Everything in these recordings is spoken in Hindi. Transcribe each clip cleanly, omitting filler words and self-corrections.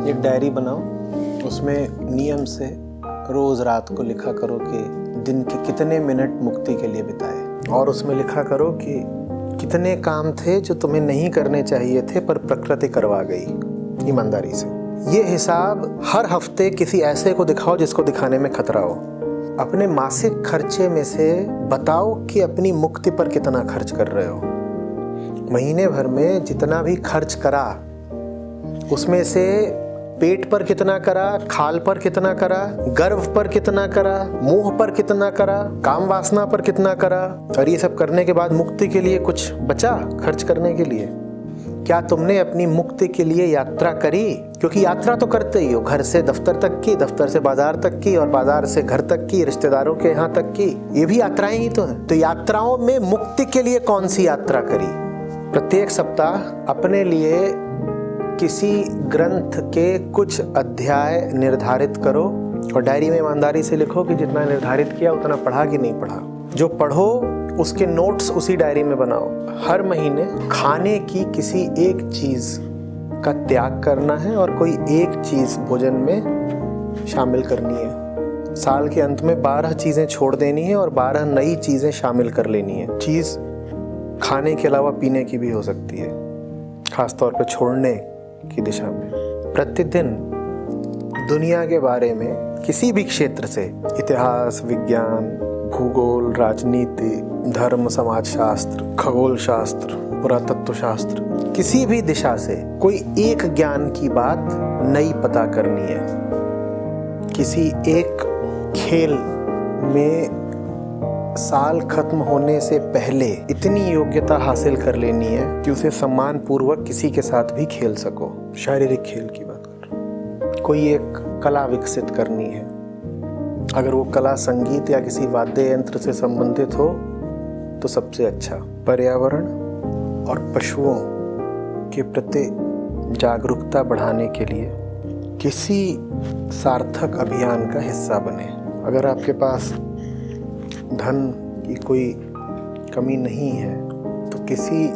एक डायरी बनाओ, उसमें नियम से रोज़ रात को लिखा करो कि दिन के कितने मिनट मुक्ति के लिए बिताए, और उसमें लिखा करो कि कितने काम थे जो तुम्हें नहीं करने चाहिए थे पर प्रकृति करवा गई ईमानदारी से। ये हिसाब हर हफ्ते किसी ऐसे को दिखाओ जिसको दिखाने में खतरा हो। अपने मासिक खर्चे में से बताओ कि अपनी मुक्ति पर कितना खर्च कर रहे हो। महीने भर में जितना भी खर्च करा उसमें से पेट पर कितना करा, खाल पर कितना करा, गर्व पर कितना करा, मोह पर कितना करा, काम वासना पर कितना करा, और ये सब करने के बाद मुक्ति के लिए कुछ बचा खर्च करने के लिए? क्या तुमने अपनी मुक्ति के लिए यात्रा करी? क्योंकि यात्रा तो करते ही हो, घर से दफ्तर तक की, दफ्तर से बाजार तक की, और बाजार से घर तक की, रिश्तेदारों के यहाँ तक की, ये भी यात्राएं ही तो हैं। तो यात्राओं में मुक्ति के लिए कौन सी यात्रा करी? प्रत्येक सप्ताह अपने लिए किसी ग्रंथ के कुछ अध्याय निर्धारित करो और डायरी में ईमानदारी से लिखो कि जितना निर्धारित किया उतना पढ़ा कि नहीं पढ़ा। जो पढ़ो उसके नोट्स उसी डायरी में बनाओ। हर महीने खाने की किसी एक चीज़ का त्याग करना है और कोई एक चीज़ भोजन में शामिल करनी है। साल के अंत में 12 चीज़ें छोड़ देनी है और 12 नई चीज़ें शामिल कर लेनी है। चीज़ खाने के अलावा पीने की भी हो सकती है, खासतौर पे छोड़ने की दिशा में। प्रतिदिन दुनिया के बारे में किसी भी क्षेत्र से, इतिहास, विज्ञान, भूगोल, राजनीति, धर्म, समाजशास्त्र, खगोल शास्त्र, पुरातत्व शास्त्र, किसी भी दिशा से कोई एक ज्ञान की बात नई पता करनी है। किसी एक खेल में साल खत्म होने से पहले इतनी योग्यता हासिल कर लेनी है कि उसे सम्मान पूर्वक किसी के साथ भी खेल सको। शारीरिक खेल की बात कर रहा हूँ। कोई एक कला विकसित करनी है, अगर वो कला संगीत या किसी वाद्य यंत्र से संबंधित हो तो सबसे अच्छा। पर्यावरण और पशुओं के प्रति जागरूकता बढ़ाने के लिए किसी सार्थक अभियान का हिस्सा बने। अगर आपके पास धन की कोई कमी नहीं है तो किसी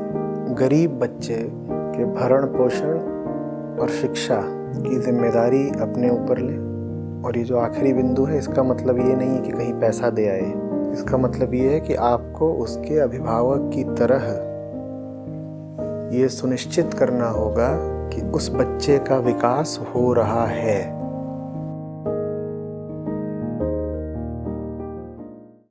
गरीब बच्चे के भरण पोषण और शिक्षा की जिम्मेदारी अपने ऊपर ले। और ये जो आखिरी बिंदु है, इसका मतलब ये नहीं है कि कहीं पैसा दे आए, इसका मतलब ये है कि आपको उसके अभिभावक की तरह ये सुनिश्चित करना होगा कि उस बच्चे का विकास हो रहा है।